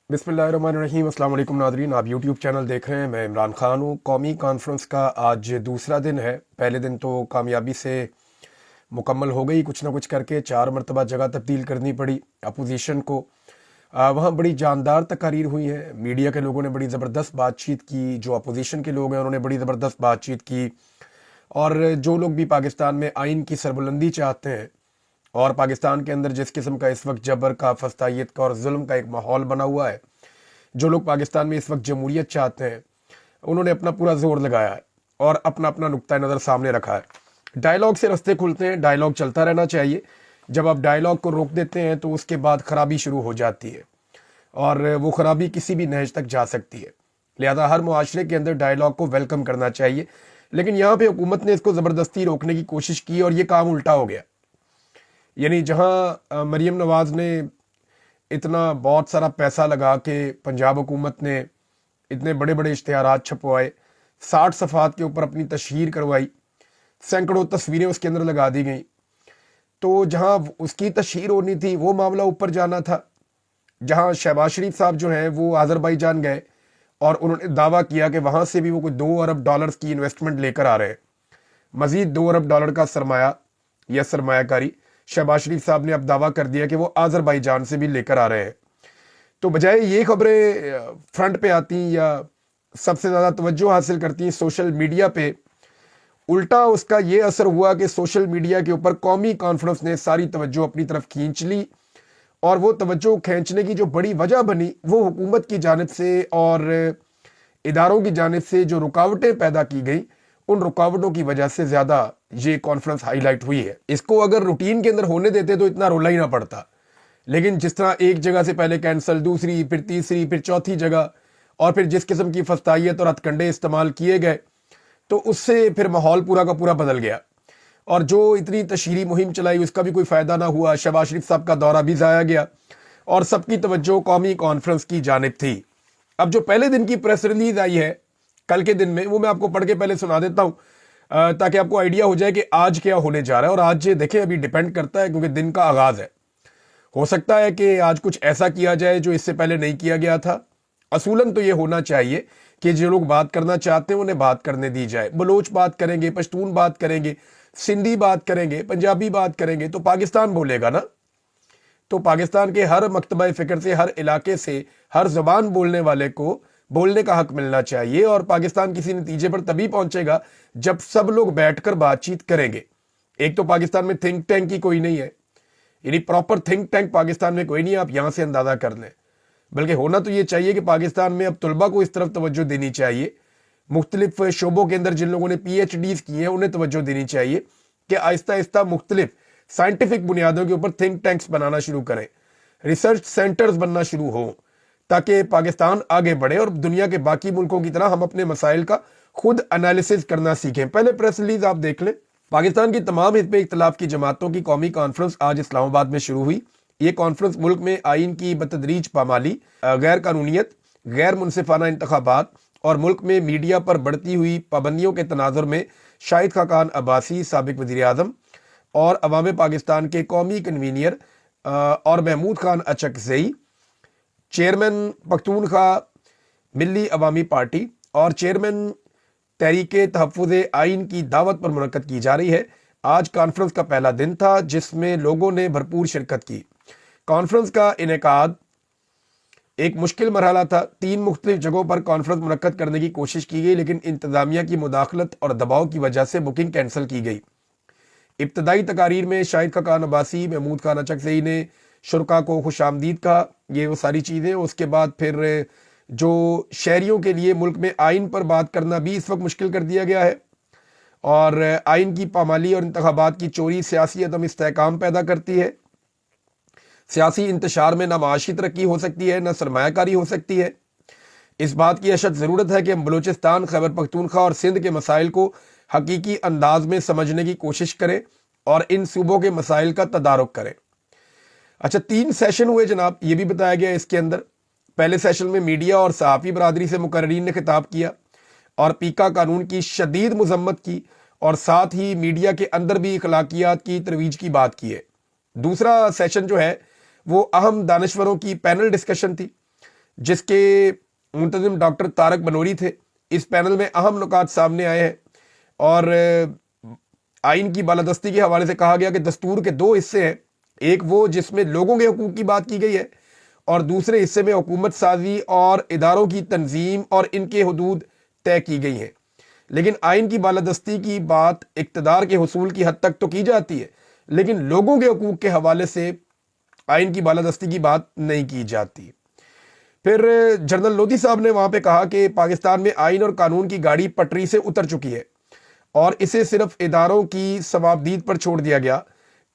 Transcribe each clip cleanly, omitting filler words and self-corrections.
बिस्मिल्लाहिर्रहमानिर्रहीम। अस्सलाम वालेकुम नादरीन, आप यूट्यूब चैनल देख रहे हैं। मैं इमरान खान हूँ। कौमी कॉन्फ्रेंस का आज दूसरा दिन है। पहले दिन तो कामयाबी से मुकम्मल हो गई, कुछ ना कुछ करके 4 मरतबा जगह तब्दील करनी पड़ी अपोजिशन को। वहाँ बड़ी जानदार तकारीर हुई है। मीडिया के लोगों ने बड़ी ज़बरदस्त बातचीत की, जो अपोजिशन के लोग हैं उन्होंने बड़ी ज़बरदस्त बातचीत की, और जो लोग भी पाकिस्तान में आइन की सरबुलंदी चाहते हैं और पाकिस्तान के अंदर जिस किस्म का इस वक्त जबर का, फस्तायत का और जुल्म का एक माहौल बना हुआ है, जो लोग पाकिस्तान में इस वक्त जमहूरियत चाहते हैं, उन्होंने अपना पूरा जोर लगाया है और अपना अपना नुक्ता नज़र सामने रखा है। डायलॉग से रास्ते खुलते हैं, डायलॉग चलता रहना चाहिए। जब आप डायलॉग को रोक देते हैं तो उसके बाद खराबी शुरू हो जाती है और वो खराबी किसी भी नहज तक जा सकती है। लिहाजा हर मुआशरे के अंदर डायलॉग को वेलकम करना चाहिए, लेकिन यहाँ पे हुकूमत ने इसको ज़बरदस्ती रोकने की कोशिश की और ये काम उल्टा हो गया। यानी जहाँ मरीम नवाज़ ने इतना बहुत सारा पैसा लगा के, पंजाब हुकूमत ने इतने बड़े बड़े इश्तिहारात छपवाए, 60 सफ़ात के ऊपर अपनी तशहीर करवाई, सैकड़ों तस्वीरें उसके अंदर लगा दी गई, तो जहाँ उसकी तशहीर होनी थी वो मामला ऊपर जाना था। जहाँ शहबाज शरीफ साहब जो हैं वो आज़रबाईजान गए और उन्होंने दावा किया कि वहाँ से भी वो कोई $2 अरब की इन्वेस्टमेंट लेकर आ रहे हैं। मज़ीद $2 अरब का सरमाया या सरमायाकारी शहबाज शरीफ साहब ने अब दावा कर दिया कि वो आज़रबाईजान से भी लेकर आ रहे हैं। तो बजाय ये खबरें फ्रंट पे आती या सबसे ज़्यादा तवज्जो हासिल करती हैं सोशल मीडिया पे, उल्टा उसका ये असर हुआ कि सोशल मीडिया के ऊपर कौमी कॉन्फ्रेंस ने सारी तवज्जो अपनी तरफ खींच ली, और वो तवज्जो खींचने की जो बड़ी वजह बनी वो हुकूमत की जानिब से और इदारों की जानिब से जो रुकावटें पैदा की गई, उन रुकावटों की वजह से ज़्यादा ये कॉन्फ्रेंस हाईलाइट हुई है। इसको अगर रूटीन के अंदर होने देते तो इतना रोला ही ना पड़ता, लेकिन जिस तरह एक जगह से पहले कैंसिल, दूसरी, फिर तीसरी, फिर चौथी जगह, और फिर जिस किस्म की फस्तायत और हथकंडे इस्तेमाल किए गए, तो उससे फिर माहौल पूरा का पूरा बदल गया। और जो इतनी तशहीरी मुहिम चलाई उसका भी कोई फ़ायदा ना हुआ। शहबाज शरीफ साहब का दौरा भी ज़ाया गया और सबकी तवज्जो कौमी कॉन्फ्रेंस की जानिब थी। अब जो पहले दिन की प्रेस रिलीज आई है कल के दिन में, वो मैं आपको पढ़ के पहले सुना देता हूँ ताकि आपको आइडिया हो जाए कि आज क्या होने जा रहा है। और आज ये देखें, अभी डिपेंड करता है क्योंकि दिन का आगाज़ है। हो सकता है कि आज कुछ ऐसा किया जाए जो इससे पहले नहीं किया गया था। असूलन तो ये होना चाहिए कि जो लोग बात करना चाहते हैं उन्हें बात करने दी जाए। बलोच बात करेंगे, पश्तून बात करेंगे, सिंधी बात करेंगे, पंजाबी बात करेंगे तो पाकिस्तान बोलेगा ना। तो पाकिस्तान के हर मकतबा फ़िक्र से, हर इलाके से, हर ज़बान बोलने वाले को बोलने का हक मिलना चाहिए। और पाकिस्तान किसी नतीजे पर तभी पहुंचेगा जब सब लोग बैठकर बातचीत करेंगे। एक तो पाकिस्तान में थिंक टैंक की कोई नहीं है, यानी प्रॉपर थिंक टैंक पाकिस्तान में कोई नहीं है, आप यहाँ से अंदाज़ा कर लें। बल्कि होना तो ये चाहिए कि पाकिस्तान में अब तलबा को इस तरफ तवज्जो देनी चाहिए। मुख्तलिफ शोबों के अंदर जिन लोगों ने PhDs की हैं उन्हें तवज्जो देनी चाहिए कि आहिस्ता आहिस्ता मुख्तलिफ साइंटिफिक बुनियादों के ऊपर थिंक टैंक्स बनाना शुरू करें, रिसर्च सेंटर्स बनना शुरू हो, ताकि पाकिस्तान आगे बढ़े और दुनिया के बाकी मुल्कों की तरह हम अपने मसाइल का खुद एनालिसिस करना सीखें। पहले प्रेस रिलीज आप देख लें। पाकिस्तान की तमाम हिज़्ब इख्तिलाफ की जमातों की कौमी कॉन्फ्रेंस आज इस्लामाबाद में शुरू हुई। ये कॉन्फ्रेंस मुल्क में आइन की बतदरीज पामाली, गैर कानूनियत, गैर मुनसिफाना इंतखाबात और मुल्क में मीडिया पर बढ़ती हुई पाबंदियों के तनाजुर में शाहिद खाकान अब्बासी, साबिक वज़ीर आज़म और अवाम पाकिस्तान के कौमी कन्वीनियर और महमूद खान अचकज़ई, चेयरमैन पख्तूनख्वा मिली अवामी पार्टी और चेयरमैन तहरीके तहफ़्फ़ुज़ आइन की दावत पर मुनक़्क़द की जा रही है। आज कॉन्फ्रेंस का पहला दिन था जिसमें लोगों ने भरपूर शिरकत की। कॉन्फ्रेंस का इनेकाद एक मुश्किल मरहला था। 3 मुख्तलिफ जगहों पर कॉन्फ्रेंस मुनक़्क़द करने की कोशिश की गई, लेकिन इंतज़ामिया की मुदाखलत और दबाव की वजह से बुकिंग कैंसिल की गई। इब्तदाई तकारीर में शाहिद खाकान अब्बासी, महमूद खान अचकज़ई ने शुरका को खुशामदीद कहा, ये वो सारी चीज़ें। उसके बाद फिर जो शहरियों के लिए मुल्क में आइन पर बात करना भी इस वक्त मुश्किल कर दिया गया है, और आइन की पामाली और इंतखाबात की चोरी सियासी अदम इस्तेहकाम पैदा करती है। सियासी इंतशार में ना माशी तरक्की हो सकती है, ना सरमायाकारी हो सकती है। इस बात की अशद ज़रूरत है कि हम बलूचिस्तान, खैबर पख्तूनख्वा और सिंध के मसाइल को हकीकी अंदाज में समझने की कोशिश करें और इन सूबों के मसाइल का तदारुक करें। अच्छा, 3 सेशन हुए जनाब, ये भी बताया गया इसके अंदर। पहले सेशन में मीडिया और सहाफ़ी बरादरी से मुकर्रीन ने खिताब किया और पीका कानून की शदीद मजम्मत की, और साथ ही मीडिया के अंदर भी अखलाकियात की तरवीज की बात की है। दूसरा सेशन जो है वो अहम दानश्वरों की पैनल डिस्कशन थी, جس کے منتظم ڈاکٹر طارق بنوری تھے۔ اس پینل میں اہم نکات سامنے آئے ہیں اور آئین کی بالادستی کے حوالے سے کہا گیا کہ دستور کے دو حصے ہیں، ایک وہ جس میں لوگوں کے حقوق کی بات کی گئی ہے اور دوسرے حصے میں حکومت سازی اور اداروں کی تنظیم اور ان کے حدود طے کی گئی ہیں۔ لیکن آئین کی بالادستی کی بات اقتدار کے حصول کی حد تک تو کی جاتی ہے، لیکن لوگوں کے حقوق کے حوالے سے آئین کی بالادستی کی بات نہیں کی جاتی۔ پھر جنرل لودھی صاحب نے وہاں پہ کہا کہ پاکستان میں آئین اور قانون کی گاڑی پٹری سے اتر چکی ہے اور اسے صرف اداروں کی ثوابدید پر چھوڑ دیا گیا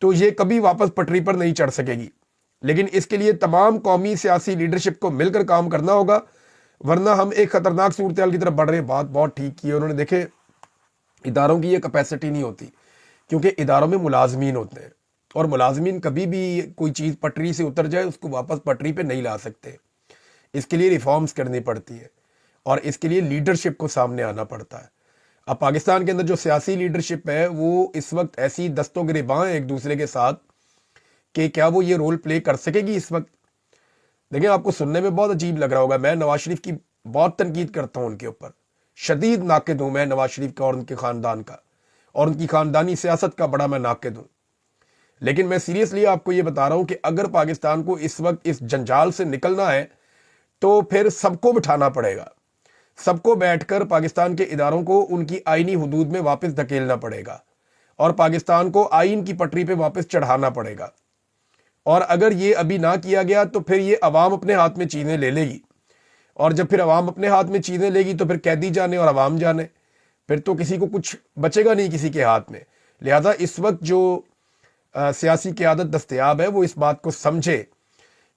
تو یہ کبھی واپس پٹری پر نہیں چڑھ سکے گی، لیکن اس کے لیے تمام قومی سیاسی لیڈرشپ کو مل کر کام کرنا ہوگا، ورنہ ہم ایک خطرناک صورتحال کی طرف بڑھ رہے ہیں۔ بات بہت ٹھیک کی ہے انہوں نے۔ دیکھیں، اداروں کی یہ کیپیسٹی نہیں ہوتی، کیونکہ اداروں میں ملازمین ہوتے ہیں اور ملازمین کبھی بھی کوئی چیز پٹری سے اتر جائے اس کو واپس پٹری پہ نہیں لا سکتے۔ اس کے لیے ریفارمز کرنی پڑتی ہے اور اس کے لیے لیڈرشپ کو سامنے آنا پڑتا ہے۔ اب پاکستان کے اندر جو سیاسی لیڈرشپ ہے وہ اس وقت ایسی دستوں گریباں ہیں ایک دوسرے کے ساتھ کہ کیا وہ یہ رول پلے کر سکے گی اس وقت؟ دیکھیں، آپ کو سننے میں بہت عجیب لگ رہا ہوگا، میں نواز شریف کی بہت تنقید کرتا ہوں، ان کے اوپر شدید ناقد ہوں میں نواز شریف کا اور ان کے خاندان کا، اور ان کی خاندانی سیاست کا بڑا میں ناقد ہوں، لیکن میں سیریسلی آپ کو یہ بتا رہا ہوں کہ اگر پاکستان کو اس وقت اس جنجال سے نکلنا ہے تو پھر سب کو بٹھانا پڑے گا، سب کو بیٹھ کر پاکستان کے اداروں کو ان کی آئینی حدود میں واپس دھکیلنا پڑے گا اور پاکستان کو آئین کی پٹری پہ واپس چڑھانا پڑے گا۔ اور اگر یہ ابھی نہ کیا گیا تو پھر یہ عوام اپنے ہاتھ میں چیزیں لے لے گی، اور جب پھر عوام اپنے ہاتھ میں چیزیں لے گی تو پھر قیدی جانے اور عوام جانے، پھر تو کسی کو کچھ بچے گا نہیں کسی کے ہاتھ میں۔ لہذا اس وقت جو سیاسی قیادت دستیاب ہے وہ اس بات کو سمجھے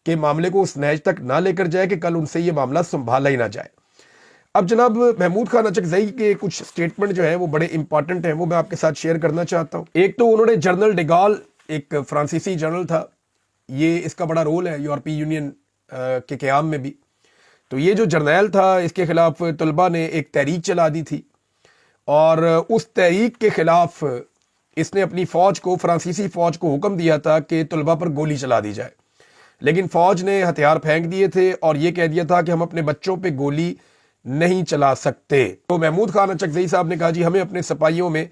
کہ معاملے کو اس نہج تک نہ لے کر جائے کہ کل ان سے یہ معاملہ سنبھالا ہی نہ جائے۔ اب جناب محمود خان اچکزئی کے کچھ سٹیٹمنٹ جو ہیں وہ بڑے امپورٹنٹ ہیں، وہ میں آپ کے ساتھ شیئر کرنا چاہتا ہوں۔ ایک تو انہوں نے جنرل ڈیگال، ایک فرانسیسی جنرل تھا، یہ اس کا بڑا رول ہے یورپی یونین کے قیام میں بھی، تو یہ جو جرنیل تھا اس کے خلاف طلبہ نے ایک تحریک چلا دی تھی اور اس تحریک کے خلاف اس نے اپنی فوج کو، فرانسیسی فوج کو حکم دیا تھا کہ طلبہ پر گولی چلا دی جائے، لیکن فوج نے ہتھیار پھینک دیے تھے اور یہ کہہ دیا تھا کہ ہم اپنے بچوں پہ گولی نہیں چلا سکتے۔ تو محمود خان اچکزئی صاحب نے کہا جی ہمیں اپنے سپاہیوں میں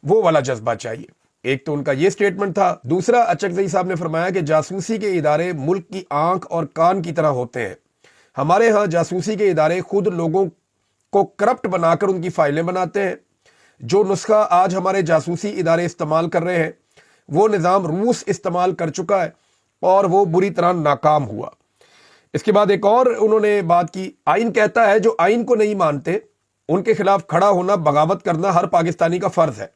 وہ والا جذبہ چاہیے۔ ایک تو ان کا یہ سٹیٹمنٹ تھا۔ دوسرا، اچکزئی صاحب نے فرمایا کہ جاسوسی کے ادارے ملک کی آنکھ اور کان کی طرح ہوتے ہیں، ہمارے ہاں جاسوسی کے ادارے خود لوگوں کو کرپٹ بنا کر ان کی فائلیں بناتے ہیں۔ جو نسخہ آج ہمارے جاسوسی ادارے استعمال کر رہے ہیں وہ نظام روس استعمال کر چکا ہے اور وہ بری طرح ناکام ہوا۔ اس کے بعد ایک اور انہوں نے بات کی، آئین کہتا ہے جو آئین کو نہیں مانتے ان کے خلاف کھڑا ہونا، بغاوت کرنا ہر پاکستانی کا فرض ہے۔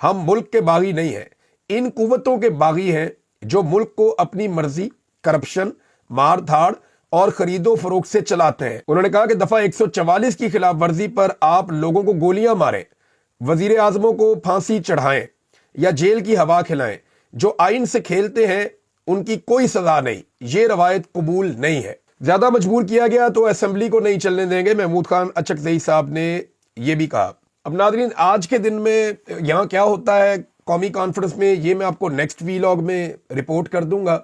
ہم ملک کے باغی نہیں ہیں، ان قوتوں کے باغی ہیں جو ملک کو اپنی مرضی، کرپشن، مار دھاڑ اور خرید و فروخت سے چلاتے ہیں۔ انہوں نے کہا کہ دفعہ 144 کی خلاف ورزی پر آپ لوگوں کو گولیاں ماریں، وزیر اعظموں کو پھانسی چڑھائیں یا جیل کی ہوا کھلائیں، جو آئین سے کھیلتے ہیں ان کی کوئی سزا نہیں، یہ روایت قبول نہیں ہے۔ زیادہ مجبور کیا گیا تو اسمبلی کو نہیں چلنے دیں گے، محمود خان اچکزئی صاحب نے یہ بھی کہا۔ اب ناظرین، آج کے دن میں یہاں کیا ہوتا ہے قومی کانفرنس میں، یہ میں آپ کو نیکسٹ ویلاگ میں رپورٹ کر دوں گا،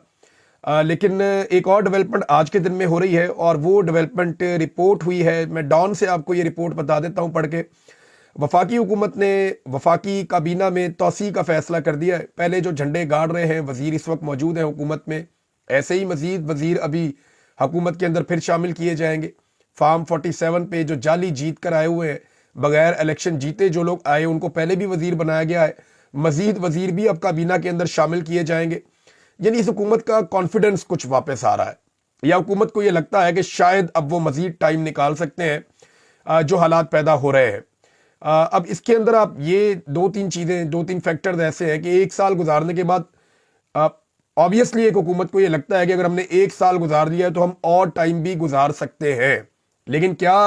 لیکن ایک اور ڈیولپمنٹ آج کے دن میں ہو رہی ہے اور وہ ڈیولپمنٹ رپورٹ ہوئی ہے۔ میں ڈان سے آپ کو یہ رپورٹ بتا دیتا ہوں پڑھ کے۔ وفاقی حکومت نے وفاقی کابینہ میں توسیع کا فیصلہ کر دیا ہے۔ پہلے جو جھنڈے گاڑ رہے ہیں وزیر اس وقت موجود ہیں حکومت میں، ایسے ہی مزید وزیر ابھی حکومت کے اندر پھر شامل کیے جائیں گے۔ فارم 47 پہ جو جعلی جیت کر آئے ہوئے ہیں، بغیر الیکشن جیتے جو لوگ آئے ان کو پہلے بھی وزیر بنایا گیا ہے، مزید وزیر بھی اب کابینہ کے اندر شامل کیے جائیں گے۔ یعنی اس حکومت کا کانفیڈنس کچھ واپس آ رہا ہے، یا حکومت کو یہ لگتا ہے کہ شاید اب وہ مزید ٹائم نکال سکتے ہیں جو حالات پیدا ہو رہے ہیں۔ اب اس کے اندر آپ یہ دو تین فیکٹرز ایسے ہیں کہ ایک سال گزارنے کے بعد آبویسلی ایک حکومت کو یہ لگتا ہے کہ اگر ہم نے ایک سال گزار دیا ہے تو ہم اور ٹائم بھی گزار سکتے ہیں، لیکن کیا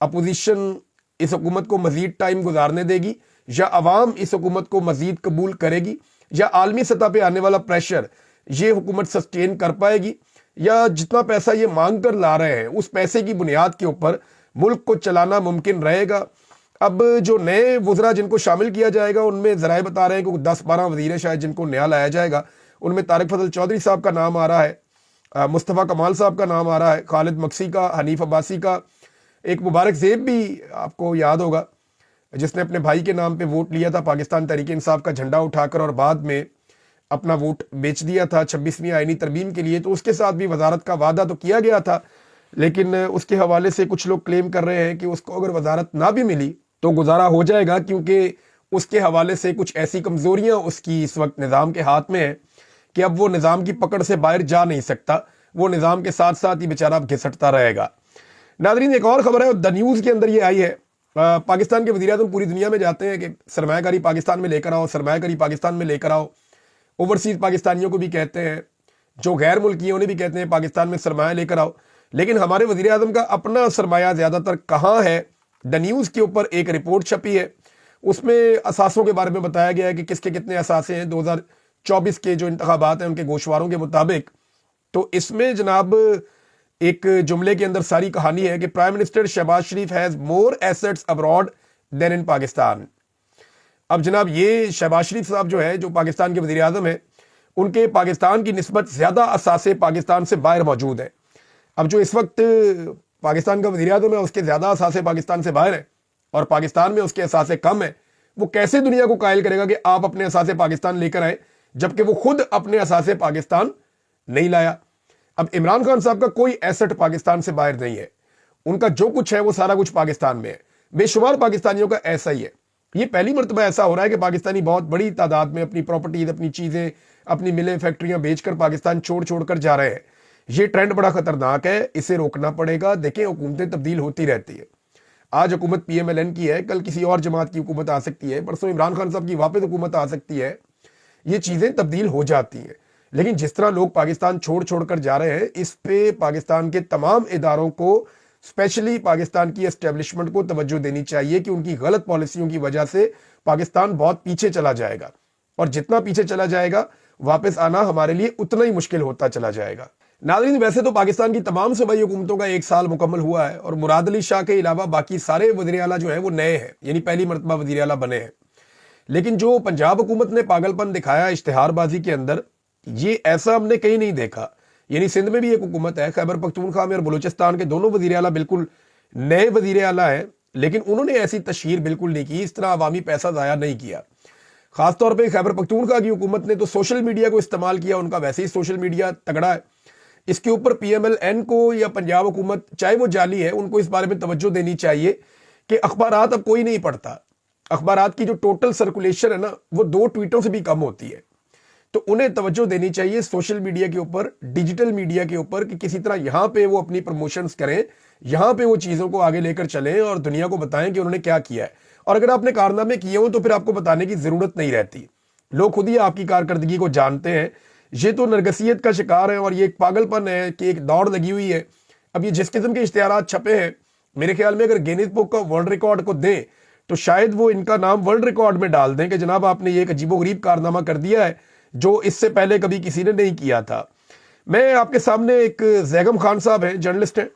اپوزیشن اس حکومت کو مزید ٹائم گزارنے دے گی، یا عوام اس حکومت کو مزید قبول کرے گی، یا عالمی سطح پہ آنے والا پریشر یہ حکومت سسٹین کر پائے گی، یا جتنا پیسہ یہ مانگ کر لا رہے ہیں اس پیسے کی بنیاد کے اوپر ملک کو چلانا ممکن رہے گا۔ اب جو نئے وزراء جن کو شامل کیا جائے گا ان میں ذرائع بتا رہے ہیں کہ 10-12 وزیر شاید جن کو نیا لایا جائے گا، ان میں طارق فضل چودھری صاحب کا نام آ رہا ہے، मुस्तफ़ा कमाल साहब का नाम आ रहा है, खालिद मक्सी का, हनीफ अब्बासी का, एक मुबारक ज़ेब भी आपको याद होगा जिसने अपने भाई के नाम पे वोट लिया था पाकिस्तान तहरीक इंसाफ का झंडा उठाकर और बाद में अपना वोट बेच दिया था 26वीं आईनी तरमीम के लिए। तो उसके साथ भी वजारत का वादा तो किया गया था, लेकिन उसके हवाले से कुछ लोग क्लेम कर रहे हैं कि उसको अगर वजारत ना भी मिली तो गुजारा हो जाएगा, क्योंकि उसके हवाले से कुछ ऐसी कमजोरियां उसकी इस वक्त निज़ाम के हाथ में है कि अब वो निज़ाम की पकड़ से बाहर जा नहीं सकता, वो निज़ाम के साथ साथ ही बेचारा घिसटता रहेगा। नाज़रीन, एक और खबर है, द न्यूज़ के अंदर ये आई है, पाकिस्तान के वज़ीर-ए-आज़म पूरी दुनिया में जाते हैं कि सरमायाकारी पाकिस्तान में लेकर आओ, सरमायाकारी पाकिस्तान में लेकर आओ। ओवरसीज़ पाकिस्तानियों को भी कहते हैं, जो गैर मुल्की उन्हें भी कहते हैं पाकिस्तान में सरमाया लेकर आओ। लेकिन हमारे वज़ीर-ए-आज़म का अपना सरमाया ज़्यादातर कहाँ है? द न्यूज़ के ऊपर एक रिपोर्ट छपी है, उसमें असासों के बारे में बताया गया है कि किसके कितने असासे हैं 2024 के जो इंतखाबात हैं उनके गोशवारों के मुताबिक। तो इसमें जनाब एक जुमले के अंदर सारी कहानी है कि prime minister Shahbaz Sharif has more assets abroad than in Pakistan. अब जनाब ये शहबाज शरीफ साहब जो है, जो पाकिस्तान के वज़ीर आज़म हैं, उनके पाकिस्तान की निस्बत ज़्यादा असासे पाकिस्तान से बाहर मौजूद हैं। अब जो इस वक्त पाकिस्तान का वज़ीर आज़म है उसके ज़्यादा असासे पाकिस्तान से बाहर हैं और पाकिस्तान में उसके असासे कम है। वो कैसे दुनिया को कायल करेगा कि आप अपने असासे पाकिस्तान लेकर आए, जबकि वो खुद अपने असासे पाकिस्तान नहीं लाया। अब इमरान खान साहब का कोई एसेट पाकिस्तान से बाहर नहीं है, उनका जो कुछ है वो सारा कुछ पाकिस्तान में है। बेशुमार पाकिस्तानियों का ऐसा ही है। ये पहली मरतबा ऐसा हो रहा है कि पाकिस्तानी बहुत बड़ी तादाद में अपनी प्रॉपर्टीज, अपनी चीज़ें, अपनी मिलें, फैक्ट्रियां बेचकर पाकिस्तान छोड़ कर जा रहे हैं। ये ट्रेंड बड़ा खतरनाक है, इसे रोकना पड़ेगा। देखें, हुकूमतें तब्दील होती रहती है। आज हुकूमत PMLN की है, कल किसी और जमात की हुकूमत आ सकती है, परसों इमरान खान साहब की वापस हुकूमत आ सकती है। ये चीज़ें तब्दील हो जाती हैं। लेकिन जिस तरह लोग पाकिस्तान छोड़ कर जा रहे हैं, इस पे पाकिस्तान के तमाम इदारों को, स्पेशली पाकिस्तान की एस्टेब्लिशमेंट को तवज्जो देनी चाहिए कि उनकी गलत पॉलिसियों की वजह से पाकिस्तान बहुत पीछे चला जाएगा, और जितना पीछे चला जाएगा वापस आना हमारे लिए उतना ही मुश्किल होता चला जाएगा। नाज़रीन, वैसे तो पाकिस्तान की तमाम सूबाई हुकूमतों का 1 साल मुकम्मल हुआ है और मुराद अली शाह के अलावा बाकी सारे वज़ीर आला जो है वो नए हैं, यानी पहली मरतबा वज़ीर आला बने हैं। लेकिन जो पंजाब हुकूमत ने पागलपन दिखाया इश्तिहारबाजी के अंदर, ये ऐसा हमने कहीं नहीं देखा। यानी सिंध में भी एक हुकूमत है, खैबर पख्तूनख्वा में और बलूचिस्तान के दोनों वज़ीर आला बिल्कुल नए वज़ीर आला हैं, लेकिन उन्होंने ऐसी तशहीर बिल्कुल नहीं की, इस तरह अवामी पैसा ज़ाया नहीं किया। खासतौर पर खैबर पख्तूनख्वा की हुकूमत ने तो सोशल मीडिया को इस्तेमाल किया, उनका वैसे ही सोशल मीडिया तगड़ा है। इसके ऊपर PMLN को या पंजाब हुकूमत, चाहे वो जाली है, उनको इस बारे में तवज्जो देनी चाहिए कि अखबारात अब कोई नहीं पढ़ता। अखबारात की जो टोटल सर्कुलेशन है ना, वो 2 ट्वीटों से भी कम होती है। तो उन्हें तवज्जो देनी चाहिए सोशल मीडिया के ऊपर, डिजिटल मीडिया के ऊपर, कि किसी तरह यहाँ पे वो अपनी प्रमोशंस करें, यहाँ पे वो चीज़ों को आगे लेकर चलें और दुनिया को बताएं कि उन्होंने क्या किया है। और अगर आपने कारनामे किए हो तो फिर आपको बताने की ज़रूरत नहीं रहती, लोग खुद ही आपकी कारकर्दगी को जानते हैं। ये तो नरगसियत का शिकार है और ये एक पागलपन है कि एक दौड़ लगी हुई है। अब ये जिस किस्म के इश्तिहारात छपे हैं, मेरे ख्याल में अगर गिनीज बुक का वर्ल्ड रिकॉर्ड को दें तो शायद वो इनका नाम वर्ल्ड रिकॉर्ड में डाल दें कि जनाब आपने ये एक अजीबोगरीब कारनामा कर दिया है जो इससे पहले कभी किसी ने नहीं किया था। मैं आपके सामने, एक जैगम खान साहब हैं, जर्नलिस्ट हैं,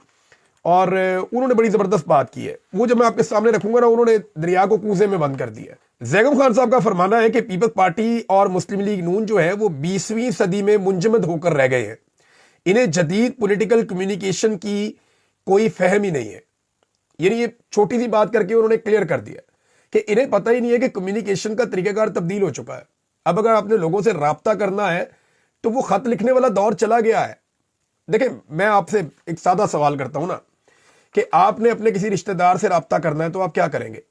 और उन्होंने बड़ी ज़बरदस्त बात की है। वो जब मैं आपके सामने रखूंगा ना, उन्होंने दरिया को कूजे में बंद कर दिया। जैगम खान साहब का फरमाना है कि पीपल्स पार्टी और मुस्लिम लीग नून जो है वो 20वीं सदी में मुंजमद होकर रह गए हैं। इन्हें जदीद पॉलिटिकल कम्युनिकेशन की कोई फहम ही नहीं है। यानी ये छोटी सी बात करके उन्होंने क्लियर कर दिया कि इन्हें पता ही नहीं है कि कम्युनिकेशन का तरीकाकार तब्दील हो चुका है। अब अगर आपने लोगों से राब्ता करना है तो वो खत लिखने वाला दौर चला गया है। देखें, मैं आपसे एक सादा सवाल करता हूं ना, कि आपने अपने किसी रिश्तेदार से राब्ता करना है तो आप क्या करेंगे?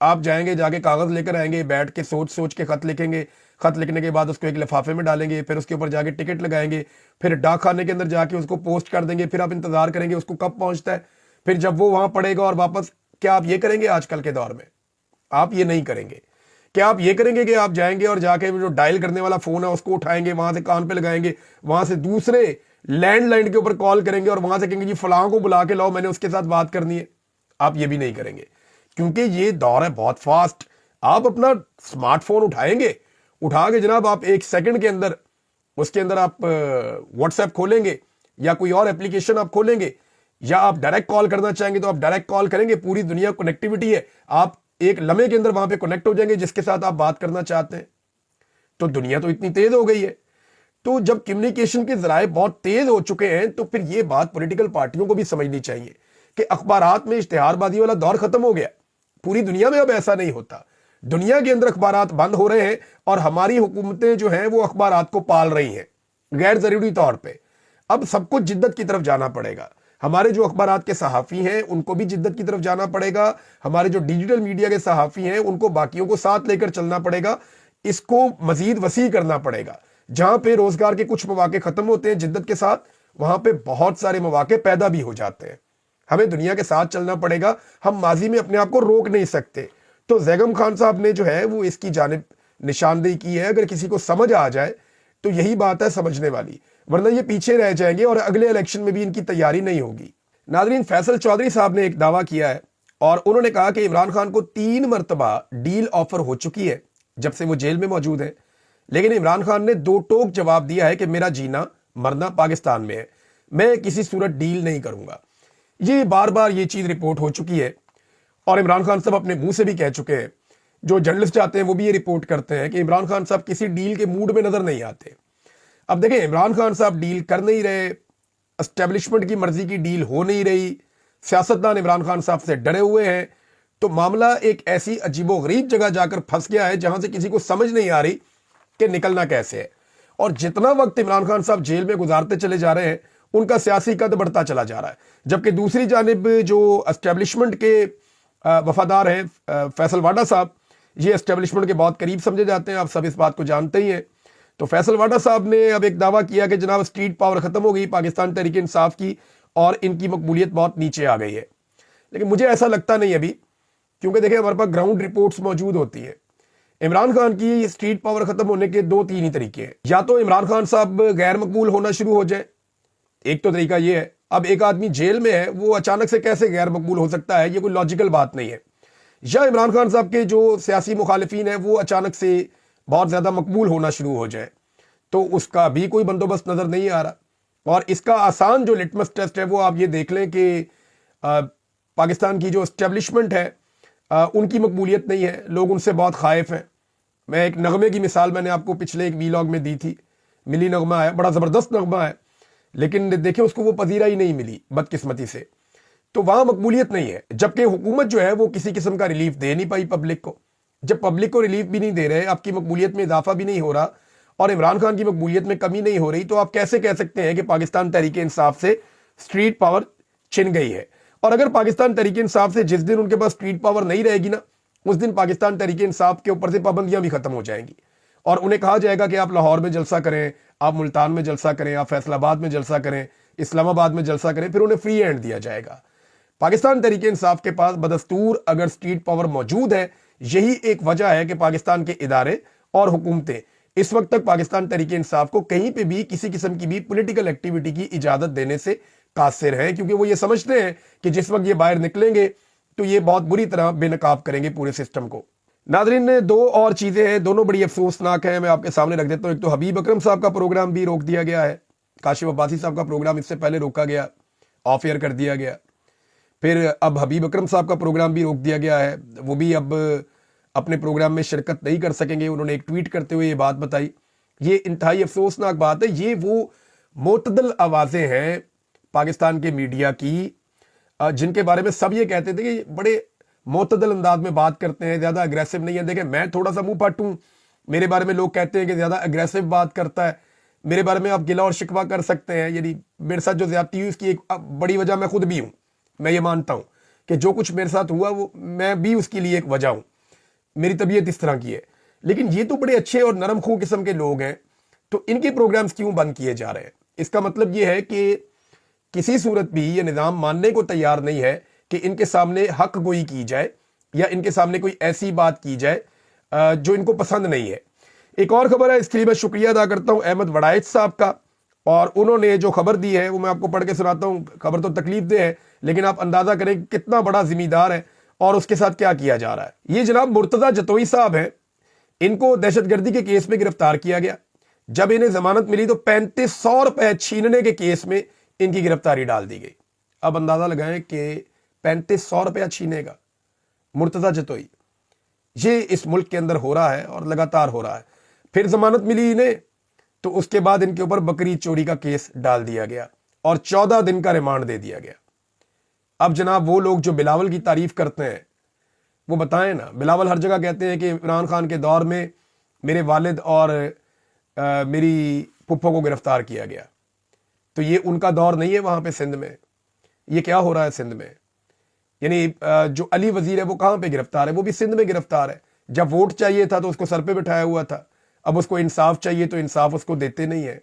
आप जाएंगे, जाके कागज लेकर आएंगे, बैठ के सोच के खत लिखेंगे। खत लिखने के बाद उसको एक लिफाफे में डालेंगे, फिर उसके ऊपर जाके टिकट लगाएंगे, फिर डाक खाने के अंदर जाके उसको पोस्ट कर देंगे, फिर आप इंतजार करेंगे उसको कब पहुंचता है, फिर जब वो वहां पड़ेगा और वापस। क्या आप ये करेंगे? आजकल के दौर में आप ये नहीं करेंगे। क्या आप ये करेंगे कि आप जाएंगे और जाके जो डायल करने वाला फोन है उसको उठाएंगे, वहां से कान पे लगाएंगे, वहां से दूसरे लैंडलाइन के ऊपर कॉल करेंगे और वहां से कहेंगे जी फलां को बुला के लाओ, मैंने उसके साथ बात करनी है? आप ये भी नहीं करेंगे, क्योंकि ये दौर है बहुत फास्ट। आप अपना स्मार्टफोन उठाएंगे, उठा के जनाब आप 1 सेकंड के अंदर उसके अंदर आप व्हाट्सएप खोलेंगे या कोई और एप्लीकेशन आप खोलेंगे, या आप डायरेक्ट कॉल करना चाहेंगे तो आप डायरेक्ट कॉल करेंगे। पूरी दुनिया कनेक्टिविटी है, आप एक लम्हे के अंदर वहां पे कनेक्ट हो जाएंगे जिसके साथ आप बात करना चाहते हैं। तो दुनिया तो इतनी तेज हो गई है। تو جب کمیونیکیشن کے ذرائع بہت تیز ہو چکے ہیں تو پھر یہ بات پولیٹیکل پارٹیوں کو بھی سمجھنی چاہیے کہ اخبارات میں اشتہار بازی والا دور ختم ہو گیا. پوری دنیا میں اب ایسا نہیں ہوتا. دنیا کے اندر اخبارات بند ہو رہے ہیں اور ہماری حکومتیں جو ہیں وہ اخبارات کو پال رہی ہیں غیر ضروری طور پہ. اب سب کو جدت کی طرف جانا پڑے گا. ہمارے جو اخبارات کے صحافی ہیں ان کو بھی جدت کی طرف جانا پڑے گا. ہمارے جو ڈیجیٹل میڈیا کے صحافی ہیں ان کو باقیوں کو ساتھ لے کر چلنا پڑے گا. اس کو مزید وسیع کرنا پڑے گا. جہاں پہ روزگار کے کچھ مواقع ختم ہوتے ہیں جدت کے ساتھ، وہاں پہ بہت سارے مواقع پیدا بھی ہو جاتے ہیں. ہمیں دنیا کے ساتھ چلنا پڑے گا. ہم ماضی میں اپنے آپ کو روک نہیں سکتے. تو زیگم خان صاحب نے جو ہے وہ اس کی جانب نشاندہی کی ہے. اگر کسی کو سمجھ آ جائے تو یہی بات ہے سمجھنے والی، ورنہ یہ پیچھے رہ جائیں گے اور اگلے الیکشن میں بھی ان کی تیاری نہیں ہوگی. ناظرین، فیصل چودھری صاحب نے ایک دعویٰ کیا ہے اور انہوں نے کہا کہ عمران خان کو 3 مرتبہ ڈیل آفر ہو چکی ہے جب سے وہ جیل میں موجود ہے، لیکن عمران خان نے 2 ٹوک جواب دیا ہے کہ میرا جینا مرنا پاکستان میں ہے، میں کسی صورت ڈیل نہیں کروں گا. یہ بار بار یہ چیز رپورٹ ہو چکی ہے اور عمران خان صاحب اپنے منہ سے بھی کہہ چکے ہیں. جو جرنلسٹ آتے ہیں وہ بھی یہ رپورٹ کرتے ہیں کہ عمران خان صاحب کسی ڈیل کے موڈ میں نظر نہیں آتے. اب دیکھیں، عمران خان صاحب ڈیل کر نہیں رہے، اسٹیبلشمنٹ کی مرضی کی ڈیل ہو نہیں رہی، سیاستدان عمران خان صاحب سے ڈرے ہوئے ہیں. تو معاملہ ایک ایسی عجیب و غریب جگہ جا کر پھنس گیا ہے جہاں سے کسی کو سمجھ نہیں آ رہی کہ نکلنا کیسے ہے. اور جتنا وقت عمران خان صاحب جیل میں گزارتے چلے جا رہے ہیں ان کا سیاسی قد بڑھتا چلا جا رہا ہے. جبکہ دوسری جانب جو اسٹیبلشمنٹ کے وفادار ہیں فیصل واڈا صاحب، یہ اسٹیبلشمنٹ کے بہت قریب سمجھے جاتے ہیں. آپ سب اس بات کو جانتے ہی ہیں. تو فیصل واڈا صاحب نے اب ایک دعویٰ کیا کہ جناب اسٹریٹ پاور ختم ہو گئی پاکستان تحریک انصاف کی اور ان کی مقبولیت بہت نیچے آ گئی ہے. لیکن مجھے ایسا لگتا نہیں ابھی، کیونکہ دیکھیں ہمارے پاس گراؤنڈ رپورٹس موجود ہوتی ہیں. عمران خان کی اسٹریٹ پاور ختم ہونے کے 2-3 ہی طریقے ہیں. یا تو عمران خان صاحب غیر مقبول ہونا شروع ہو جائے، ایک تو طریقہ یہ ہے. اب ایک آدمی جیل میں ہے، وہ اچانک سے کیسے غیر مقبول ہو سکتا ہے؟ یہ کوئی لاجیکل بات نہیں ہے. یا عمران خان صاحب کے جو سیاسی مخالفین ہیں وہ اچانک سے بہت زیادہ مقبول ہونا شروع ہو جائے، تو اس کا بھی کوئی بندوبست نظر نہیں آ رہا. اور اس کا آسان جو لٹمس ٹیسٹ ہے وہ آپ یہ دیکھ لیں کہ پاکستان کی جو اسٹیبلشمنٹ ہے ان کی مقبولیت نہیں ہے، لوگ ان سے بہت خائف ہیں. میں ایک نغمے کی مثال میں نے آپ کو پچھلے ایک ویلاگ میں دی تھی. ملی نغمہ ہے، بڑا زبردست نغمہ ہے، لیکن دیکھیں اس کو وہ پذیرا ہی نہیں ملی بدقسمتی سے. تو وہاں مقبولیت نہیں ہے. جبکہ حکومت جو ہے وہ کسی قسم کا ریلیف دے نہیں پائی پبلک کو. جب پبلک کو ریلیف بھی نہیں دے رہے، آپ کی مقبولیت میں اضافہ بھی نہیں ہو رہا اور عمران خان کی مقبولیت میں کمی نہیں ہو رہی، تو آپ کیسے کہہ سکتے ہیں کہ پاکستان تحریک انصاف سے اسٹریٹ پاور چھن گئی ہے؟ اور اگر پاکستان تحریک انصاف سے جس دن ان کے پاس اسٹریٹ پاور نہیں رہے گی نا، اس دن پاکستان تحریک انصاف کے اوپر سے پابندیاں بھی ختم ہو جائیں گی اور انہیں کہا جائے گا کہ آپ لاہور میں جلسہ کریں، آپ ملتان میں جلسہ کریں، آپ فیصل آباد میں جلسہ کریں، اسلام آباد میں جلسہ کریں، پھر انہیں فری ہینڈ دیا جائے گا. پاکستان تحریک انصاف کے پاس بدستور اگر اسٹریٹ پاور موجود ہے، یہی ایک وجہ ہے کہ پاکستان کے ادارے اور حکومتیں اس وقت تک پاکستان تحریک انصاف کو کہیں پہ بھی کسی قسم کی بھی پولیٹیکل ایکٹیویٹی کی اجازت دینے سے قاصر ہیں، کیونکہ وہ یہ سمجھتے ہیں کہ جس وقت یہ باہر نکلیں گے تو یہ بہت بری طرح بے نقاب کریں گے پورے سسٹم کو. ناظرین، 2 اور چیزیں ہیں، دونوں بڑی افسوسناک ہیں، میں آپ کے سامنے رکھ دیتا ہوں. ایک تو حبیب اکرم صاحب کا پروگرام بھی روک دیا گیا ہے. کاشف عباسی صاحب کا پروگرام اس سے پہلے روکا گیا، آف ایئر کر دیا گیا. پھر اب حبیب اکرم صاحب کا پروگرام بھی روک دیا گیا ہے، وہ بھی اب اپنے پروگرام میں شرکت نہیں کر سکیں گے. انہوں نے ایک ٹویٹ کرتے ہوئے یہ بات بتائی. یہ انتہائی افسوسناک بات ہے. یہ وہ معتدل آوازیں ہیں پاکستان کے میڈیا کی جن کے بارے میں سب یہ کہتے تھے کہ بڑے معتدل انداز میں بات کرتے ہیں، زیادہ اگریسو نہیں ہے. دیکھیں، میں تھوڑا سا منہ پھٹ ہوں، میرے بارے میں لوگ کہتے ہیں کہ زیادہ اگریسو بات کرتا ہے. میرے بارے میں آپ گلہ اور شکوہ کر سکتے ہیں، یعنی میرے ساتھ جو زیادتی ہوئی اس کی ایک بڑی وجہ میں خود بھی ہوں. میں یہ مانتا ہوں کہ جو کچھ میرے ساتھ ہوا وہ میں بھی اس کے لیے ایک وجہ ہوں، میری طبیعت اس طرح کی ہے. لیکن یہ تو بڑے اچھے اور نرم خو قسم کے لوگ ہیں، تو ان کے پروگرامز کیوں بند کیے جا رہے ہیں؟ اس کا مطلب یہ ہے کہ کسی صورت بھی یہ نظام ماننے کو تیار نہیں ہے کہ ان کے سامنے حق گوئی کی جائے یا ان کے سامنے کوئی ایسی بات کی جائے جو ان کو پسند نہیں ہے. ایک اور خبر ہے، اس کے لیے میں شکریہ ادا کرتا ہوں احمد وڑائچ صاحب کا، اور انہوں نے جو خبر دی ہے وہ میں آپ کو پڑھ کے سناتا ہوں. خبر تو تکلیف دہ ہے، لیکن آپ اندازہ کریں کہ کتنا بڑا ذمہ دار ہے اور اس کے ساتھ کیا کیا جا رہا ہے. یہ جناب مرتضیٰ جتوئی صاحب ہیں، ان کو دہشت گردی کے کیس میں گرفتار کیا گیا. جب انہیں ضمانت ملی تو 3500 روپے چھیننے کے کیس میں ان کی گرفتاری ڈال دی گئی. اب اندازہ لگائیں کہ 3500 روپیہ چھینے گا مرتضیٰ جتوئی. یہ اس ملک کے اندر ہو رہا ہے اور لگاتار ہو رہا ہے. پھر ضمانت ملی انہیں تو اس کے بعد ان کے اوپر بکری چوری کا کیس ڈال دیا گیا اور 14 دن کا ریمانڈ دے دیا گیا۔ اب جناب وہ لوگ جو بلاول کی تعریف کرتے ہیں وہ بتائیں نا، بلاول ہر جگہ کہتے ہیں کہ عمران خان کے دور میں میرے والد اور میری پھپھو کو گرفتار کیا گیا، تو یہ ان کا دور نہیں ہے وہاں پہ سندھ میں؟ یہ کیا ہو رہا ہے سندھ میں؟ یعنی جو علی وزیر ہے وہ کہاں پہ گرفتار ہے؟ وہ بھی سندھ میں گرفتار ہے۔ جب ووٹ چاہیے تھا تو اس کو سر پہ بٹھایا ہوا تھا، اب اس کو انصاف چاہیے تو انصاف اس کو دیتے نہیں ہے۔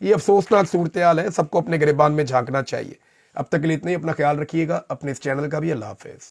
یہ افسوسناک صورتحال ہے، سب کو اپنے گریبان میں جھانکنا چاہیے۔ اب تک کے لیے اتنا ہی، اپنا خیال رکھیے گا، اپنے اس چینل کا بھی۔ اللہ حافظ۔